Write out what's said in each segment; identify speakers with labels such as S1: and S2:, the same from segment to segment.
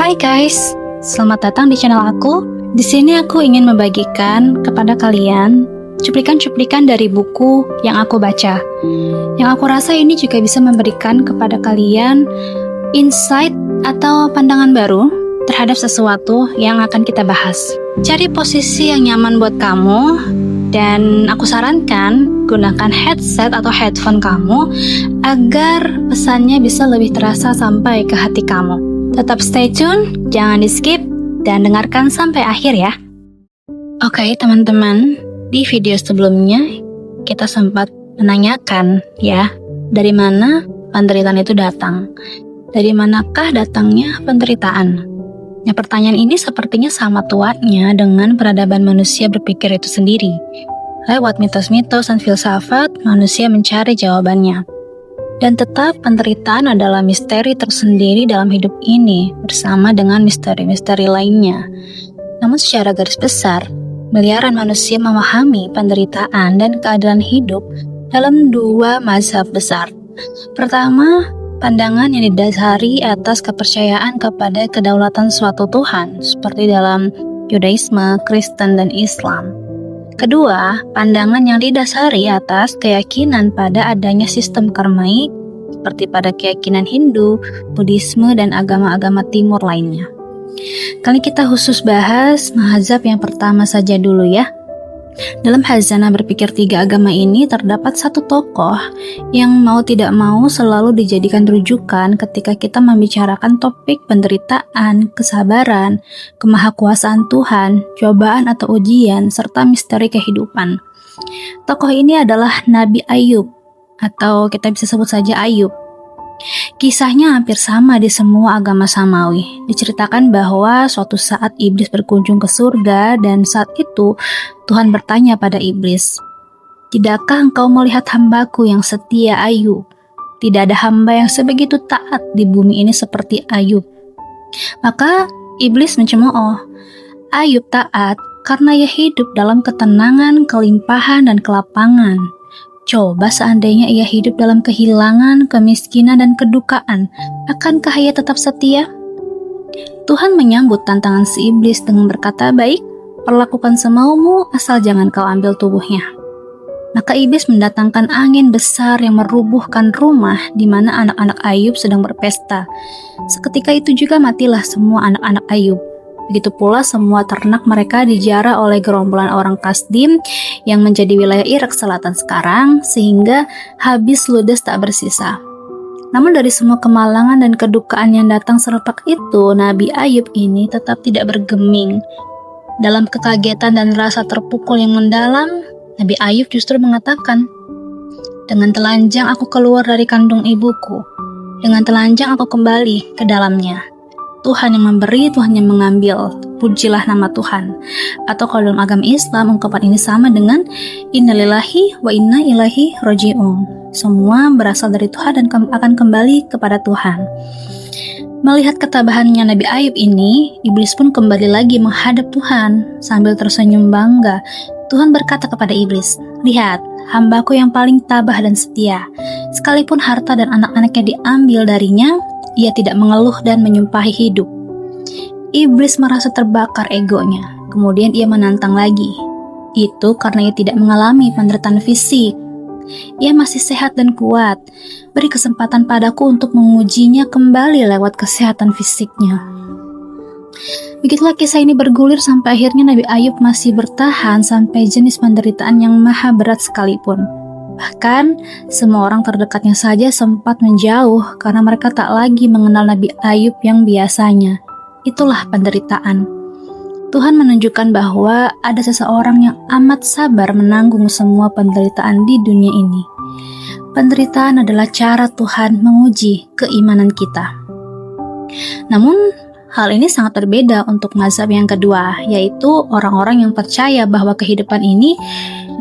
S1: Hai guys, selamat datang di channel aku. Di sini aku ingin membagikan kepada kalian cuplikan-cuplikan dari buku yang aku baca. Yang aku rasa ini juga bisa memberikan kepada kalian insight atau pandangan baru terhadap sesuatu yang akan kita bahas. Cari posisi yang nyaman buat kamu, dan aku sarankan gunakan headset atau headphone kamu agar pesannya bisa lebih terasa sampai ke hati kamu. Tetap stay tune, jangan di skip, dan dengarkan sampai akhir ya. Oke teman-teman, di video sebelumnya kita sempat menanyakan ya, dari mana penderitaan itu datang? Dari manakah datangnya penderitaan? Nah, pertanyaan ini sepertinya sama tuanya dengan peradaban manusia berpikir itu sendiri. Lewat mitos-mitos dan filsafat, manusia mencari jawabannya. Dan tetap penderitaan adalah misteri tersendiri dalam hidup ini, bersama dengan misteri-misteri lainnya. Namun secara garis besar, miliaran manusia memahami penderitaan dan keadilan hidup dalam dua mazhab besar. Pertama, pandangan yang didasari atas kepercayaan kepada kedaulatan suatu Tuhan, seperti dalam Yudaisme, Kristen, dan Islam. Kedua, pandangan yang didasari atas keyakinan pada adanya sistem karmaik, seperti pada keyakinan Hindu, Buddhisme, dan agama-agama timur lainnya. Kali kita khusus bahas mazhab yang pertama saja dulu ya. Dalam Khazanah Berpikir Tiga Agama ini terdapat satu tokoh yang mau tidak mau selalu dijadikan rujukan ketika kita membicarakan topik penderitaan, kesabaran, kemahakuasaan Tuhan, cobaan atau ujian, serta misteri kehidupan. Tokoh ini adalah Nabi Ayub, atau kita bisa sebut saja Ayub. Kisahnya hampir sama di semua agama samawi. Diceritakan bahwa suatu saat iblis berkunjung ke surga, dan saat itu Tuhan bertanya pada iblis, "Tidakkah engkau melihat hambaku yang setia Ayub? Tidak ada hamba yang sebegitu taat di bumi ini seperti Ayub." Maka iblis mencemooh, "Ayub taat karena ia hidup dalam ketenangan, kelimpahan, dan kelapangan. Coba seandainya ia hidup dalam kehilangan, kemiskinan, dan kedukaan, akankah ia tetap setia?" Tuhan menyambut tantangan si iblis dengan berkata, "Baik, perlakukan semaumu, asal jangan kau ambil tubuhnya." Maka iblis mendatangkan angin besar yang merubuhkan rumah di mana anak-anak Ayub sedang berpesta. Seketika itu juga matilah semua anak-anak Ayub. Begitu pula semua ternak mereka dijara oleh gerombolan orang Kasdim yang menjadi wilayah Irak Selatan sekarang, sehingga habis ludes tak bersisa. Namun dari semua kemalangan dan kedukaan yang datang serentak itu, Nabi Ayub ini tetap tidak bergeming. Dalam kekagetan dan rasa terpukul yang mendalam, Nabi Ayub justru mengatakan, "Dengan telanjang aku keluar dari kandung ibuku, dengan telanjang aku kembali ke dalamnya. Tuhan yang memberi, Tuhan yang mengambil, pujilah nama Tuhan." Atau kalau dalam agama Islam, ungkapan ini sama dengan innalillahi wa inna ilaihi roji'un. Semua berasal dari Tuhan dan akan kembali kepada Tuhan. Melihat ketabahannya Nabi Ayub ini, iblis pun kembali lagi menghadap Tuhan sambil tersenyum bangga. Tuhan berkata kepada iblis, "Lihat, hambaku yang paling tabah dan setia. Sekalipun harta dan anak-anaknya diambil darinya, ia tidak mengeluh dan menyumpahi hidup." Iblis merasa terbakar egonya. Kemudian ia menantang lagi. Itu karena ia tidak mengalami penderitaan fisik. Ia masih sehat dan kuat. Beri kesempatan padaku untuk mengujinya kembali lewat kesehatan fisiknya. Begitulah kisah ini bergulir sampai akhirnya Nabi Ayub masih bertahan sampai jenis penderitaan yang maha berat sekalipun. Bahkan, semua orang terdekatnya saja sempat menjauh karena mereka tak lagi mengenal Nabi Ayub yang biasanya. Itulah penderitaan. Tuhan menunjukkan bahwa ada seseorang yang amat sabar menanggung semua penderitaan di dunia ini. Penderitaan adalah cara Tuhan menguji keimanan kita. Namun, hal ini sangat berbeda untuk mazhab yang kedua, yaitu orang-orang yang percaya bahwa kehidupan ini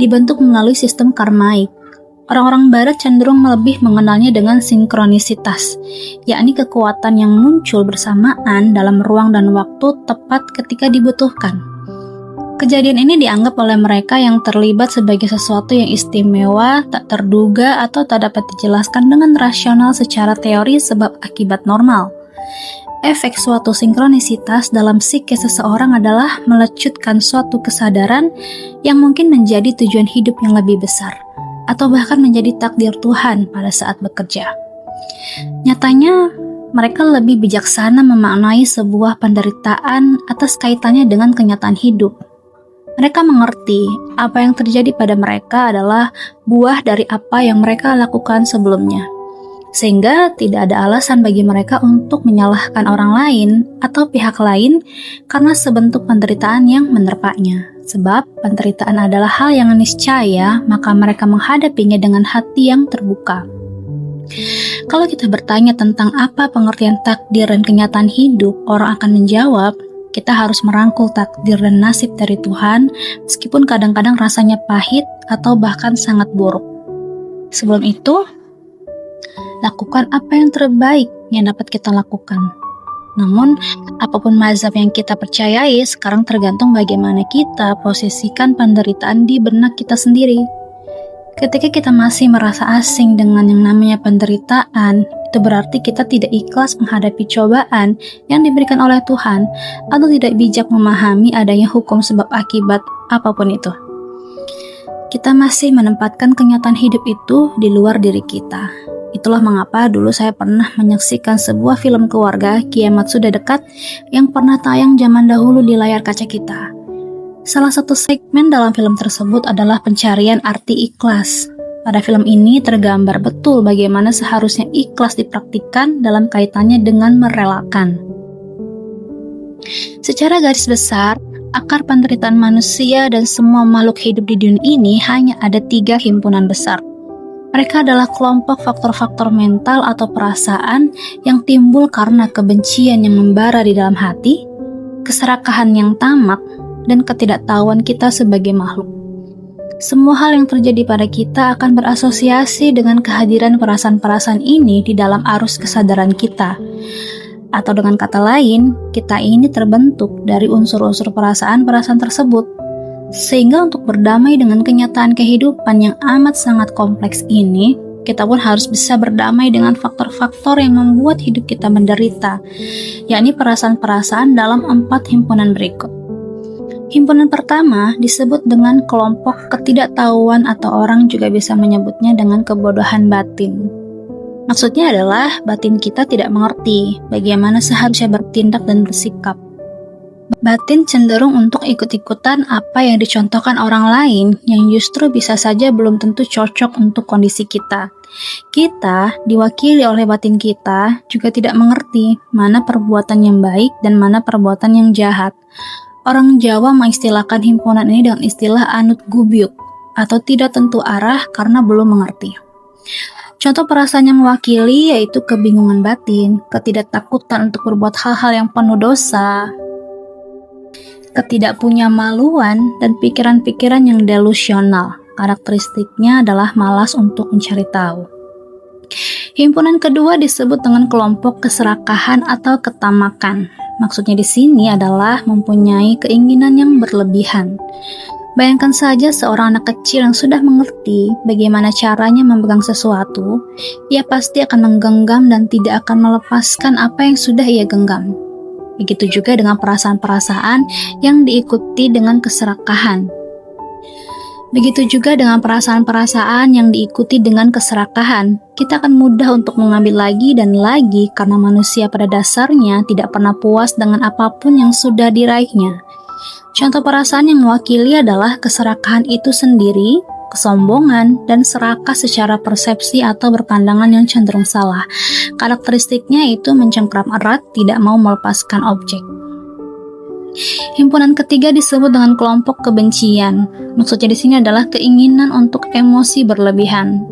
S1: dibentuk melalui sistem karmaik. Orang-orang barat cenderung lebih mengenalnya dengan sinkronisitas, yakni kekuatan yang muncul bersamaan dalam ruang dan waktu tepat ketika dibutuhkan. Kejadian ini dianggap oleh mereka yang terlibat sebagai sesuatu yang istimewa, tak terduga, atau tak dapat dijelaskan dengan rasional secara teori sebab akibat normal. Efek suatu sinkronisitas dalam psikis seseorang adalah melecutkan suatu kesadaran yang mungkin menjadi tujuan hidup yang lebih besar, atau bahkan menjadi takdir Tuhan pada saat bekerja. Nyatanya, mereka lebih bijaksana memaknai sebuah penderitaan atas kaitannya dengan kenyataan hidup. Mereka mengerti apa yang terjadi pada mereka adalah buah dari apa yang mereka lakukan sebelumnya. Sehingga tidak ada alasan bagi mereka untuk menyalahkan orang lain atau pihak lain karena sebentuk penderitaan yang menerpanya. Sebab penderitaan adalah hal yang niscaya, maka mereka menghadapinya dengan hati yang terbuka. Kalau kita bertanya tentang apa pengertian takdir dan kenyataan hidup, orang akan menjawab, kita harus merangkul takdir dan nasib dari Tuhan, meskipun kadang-kadang rasanya pahit atau bahkan sangat buruk. Sebelum itu, lakukan apa yang terbaik yang dapat kita lakukan. Namun, apapun mazhab yang kita percayai, sekarang tergantung bagaimana kita posisikan penderitaan di benak kita sendiri. Ketika kita masih merasa asing dengan yang namanya penderitaan, itu berarti kita tidak ikhlas menghadapi cobaan yang diberikan oleh Tuhan, atau tidak bijak memahami adanya hukum sebab akibat apapun itu. Kita masih menempatkan kenyataan hidup itu di luar diri kita. Itulah mengapa dulu saya pernah menyaksikan sebuah film keluarga, Kiamat Sudah Dekat, yang pernah tayang zaman dahulu di layar kaca kita. Salah satu segmen dalam film tersebut adalah pencarian arti ikhlas. Pada film ini tergambar betul bagaimana seharusnya ikhlas dipraktikkan dalam kaitannya dengan merelakan. Secara garis besar, akar penderitaan manusia dan semua makhluk hidup di dunia ini hanya ada 3 himpunan besar. Mereka adalah kelompok faktor-faktor mental atau perasaan yang timbul karena kebencian yang membara di dalam hati, keserakahan yang tamak, dan ketidaktahuan kita sebagai makhluk. Semua hal yang terjadi pada kita akan berasosiasi dengan kehadiran perasaan-perasaan ini di dalam arus kesadaran kita. Atau dengan kata lain, kita ini terbentuk dari unsur-unsur perasaan-perasaan tersebut. Sehingga untuk berdamai dengan kenyataan kehidupan yang amat sangat kompleks ini, kita pun harus bisa berdamai dengan faktor-faktor yang membuat hidup kita menderita, yakni perasaan-perasaan dalam 4 himpunan berikut. Himpunan pertama disebut dengan kelompok ketidaktahuan, atau orang juga bisa menyebutnya dengan kebodohan batin. Maksudnya adalah batin kita tidak mengerti bagaimana seharusnya bertindak dan bersikap. Batin cenderung untuk ikut-ikutan apa yang dicontohkan orang lain yang justru bisa saja belum tentu cocok untuk kondisi kita. Kita, diwakili oleh batin kita, juga tidak mengerti mana perbuatan yang baik dan mana perbuatan yang jahat. Orang Jawa mengistilahkan himpunan ini dengan istilah anut gubyuk, atau tidak tentu arah karena belum mengerti. Contoh perasaan yang mewakili yaitu kebingungan batin, ketidaktakutan untuk berbuat hal-hal yang penuh dosa, ketidakpunyamaluan, dan pikiran-pikiran yang delusional. Karakteristiknya adalah malas untuk mencari tahu. Himpunan kedua disebut dengan kelompok keserakahan atau ketamakan. Maksudnya di sini adalah mempunyai keinginan yang berlebihan. Bayangkan saja seorang anak kecil yang sudah mengerti bagaimana caranya memegang sesuatu, ia pasti akan menggenggam dan tidak akan melepaskan apa yang sudah ia genggam. Begitu juga dengan perasaan-perasaan yang diikuti dengan keserakahan. Begitu juga dengan perasaan-perasaan yang diikuti dengan keserakahan. Kita akan mudah untuk mengambil lagi dan lagi karena manusia pada dasarnya tidak pernah puas dengan apapun yang sudah diraihnya. Contoh perasaan yang mewakili adalah keserakahan itu sendiri, kesombongan, dan serakah secara persepsi atau berpandangan yang cenderung salah. Karakteristiknya itu mencengkram erat, tidak mau melepaskan objek. Himpunan ketiga disebut dengan kelompok kebencian. Maksudnya di sini adalah keinginan untuk emosi berlebihan.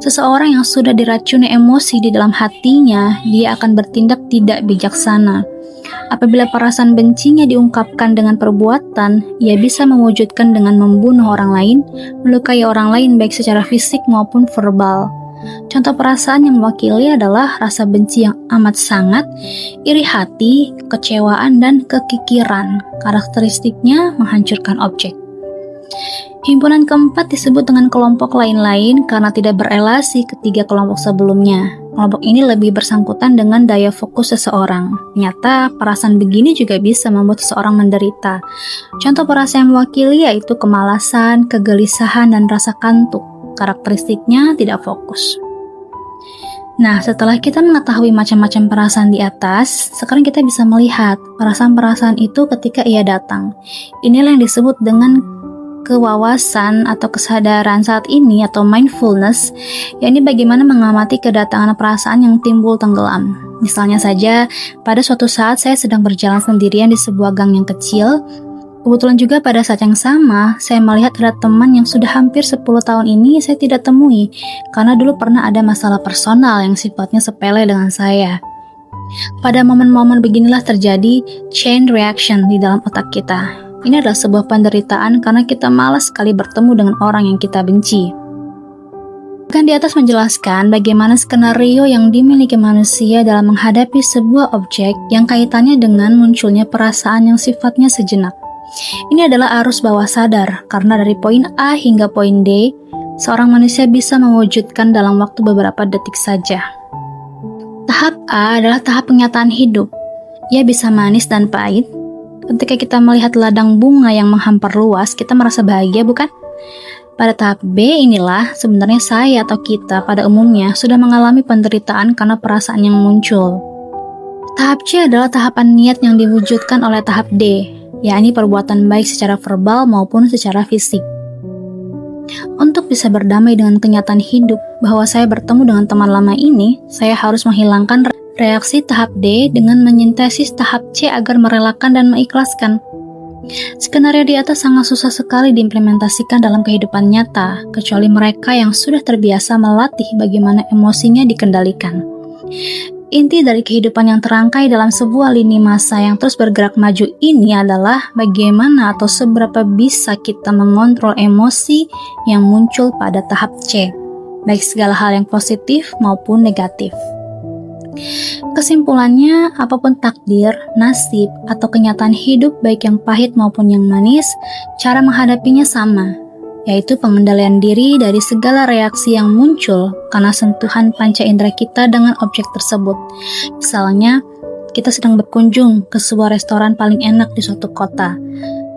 S1: Seseorang yang sudah diracuni emosi di dalam hatinya, dia akan bertindak tidak bijaksana. Apabila perasaan bencinya diungkapkan dengan perbuatan, ia bisa mewujudkan dengan membunuh orang lain, melukai orang lain baik secara fisik maupun verbal. Contoh perasaan yang mewakili adalah rasa benci yang amat sangat, iri hati, kekecewaan, dan kekikiran. Karakteristiknya menghancurkan objek. Himpunan keempat disebut dengan kelompok lain-lain karena tidak berelasi ketiga kelompok sebelumnya. Kelompok ini lebih bersangkutan dengan daya fokus seseorang. Ternyata, perasaan begini juga bisa membuat seseorang menderita. Contoh perasaan yang mewakili yaitu kemalasan, kegelisahan, dan rasa kantuk. Karakteristiknya tidak fokus. Nah, setelah kita mengetahui macam-macam perasaan di atas, sekarang kita bisa melihat perasaan-perasaan itu ketika ia datang. Inilah yang disebut dengan kewawasan atau kesadaran saat ini atau mindfulness, yakni bagaimana mengamati kedatangan perasaan yang timbul tenggelam. Misalnya saja, pada suatu saat saya sedang berjalan sendirian di sebuah gang yang kecil. Kebetulan juga pada saat yang sama, saya melihat ada teman yang sudah hampir 10 tahun ini saya tidak temui, karena dulu pernah ada masalah personal yang sifatnya sepele dengan saya. Pada momen-momen beginilah terjadi chain reaction di dalam otak kita. Ini adalah sebuah penderitaan karena kita malas sekali bertemu dengan orang yang kita benci. Bahkan di atas menjelaskan bagaimana skenario yang dimiliki manusia dalam menghadapi sebuah objek yang kaitannya dengan munculnya perasaan yang sifatnya sejenak. Ini adalah arus bawah sadar, karena dari poin A hingga poin D, seorang manusia bisa mewujudkan dalam waktu beberapa detik saja. Tahap A adalah tahap penyataan hidup. Ia bisa manis dan pahit. Ketika kita melihat ladang bunga yang menghampar luas, kita merasa bahagia, bukan? Pada tahap B inilah sebenarnya saya atau kita pada umumnya sudah mengalami penderitaan karena perasaan yang muncul. Tahap C adalah tahapan niat yang diwujudkan oleh tahap D, yakni perbuatan baik secara verbal maupun secara fisik. Untuk bisa berdamai dengan kenyataan hidup bahwa saya bertemu dengan teman lama ini, saya harus menghilangkan reaksi tahap D dengan menyintesis tahap C agar merelakan dan mengikhlaskan. Skenario di atas sangat susah sekali diimplementasikan dalam kehidupan nyata, kecuali mereka yang sudah terbiasa melatih bagaimana emosinya dikendalikan. Inti dari kehidupan yang terangkai dalam sebuah lini masa yang terus bergerak maju ini adalah bagaimana atau seberapa bisa kita mengontrol emosi yang muncul pada tahap C, baik segala hal yang positif maupun negatif. Kesimpulannya, apapun takdir, nasib, atau kenyataan hidup baik yang pahit maupun yang manis, cara menghadapinya sama, yaitu pengendalian diri dari segala reaksi yang muncul karena sentuhan panca indera kita dengan objek tersebut. Misalnya, kita sedang berkunjung ke sebuah restoran paling enak di suatu kota.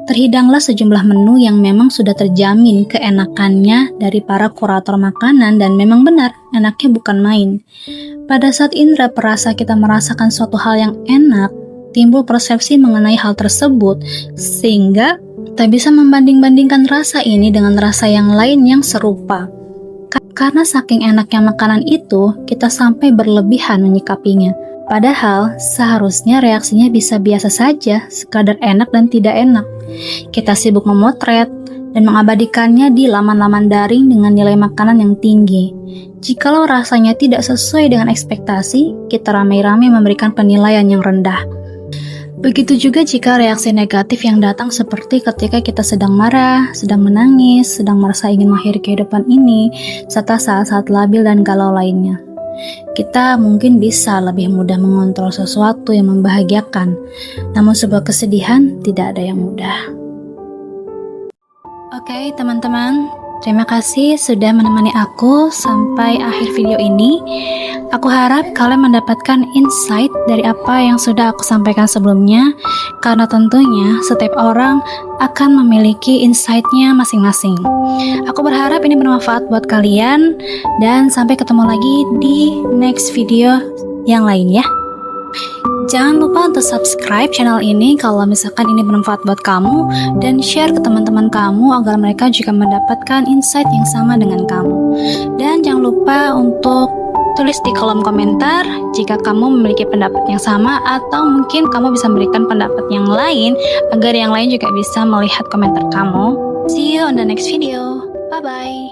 S1: Terhidanglah sejumlah menu yang memang sudah terjamin keenakannya dari para kurator makanan dan memang benar, enaknya bukan main. Pada saat indera perasa kita merasakan suatu hal yang enak, timbul persepsi mengenai hal tersebut, sehingga kita bisa membanding-bandingkan rasa ini dengan rasa yang lain yang serupa. Karena saking enaknya makanan itu, kita sampai berlebihan menyikapinya. Padahal, seharusnya reaksinya bisa biasa saja, sekadar enak dan tidak enak. Kita sibuk memotret dan mengabadikannya di laman-laman daring dengan nilai makanan yang tinggi. Jikalau rasanya tidak sesuai dengan ekspektasi, kita ramai-ramai memberikan penilaian yang rendah. Begitu juga jika reaksi negatif yang datang seperti ketika kita sedang marah, sedang menangis, sedang merasa ingin mengakhiri kehidupan ini, serta saat-saat labil dan galau lainnya. Kita mungkin bisa lebih mudah mengontrol sesuatu yang membahagiakan, namun sebuah kesedihan tidak ada yang mudah. Oke, teman-teman, terima kasih sudah menemani aku sampai akhir video ini. Aku harap kalian mendapatkan insight dari apa yang sudah aku sampaikan sebelumnya, karena tentunya setiap orang akan memiliki insight-nya masing-masing. Aku berharap ini bermanfaat buat kalian, dan sampai ketemu lagi di next video yang lain ya. Jangan lupa untuk subscribe channel ini kalau misalkan ini bermanfaat buat kamu, dan share ke teman-teman kamu agar mereka juga mendapatkan insight yang sama dengan kamu. Dan jangan lupa untuk tulis di kolom komentar jika kamu memiliki pendapat yang sama, atau mungkin kamu bisa memberikan pendapat yang lain agar yang lain juga bisa melihat komentar kamu. See you on the next video. Bye-bye.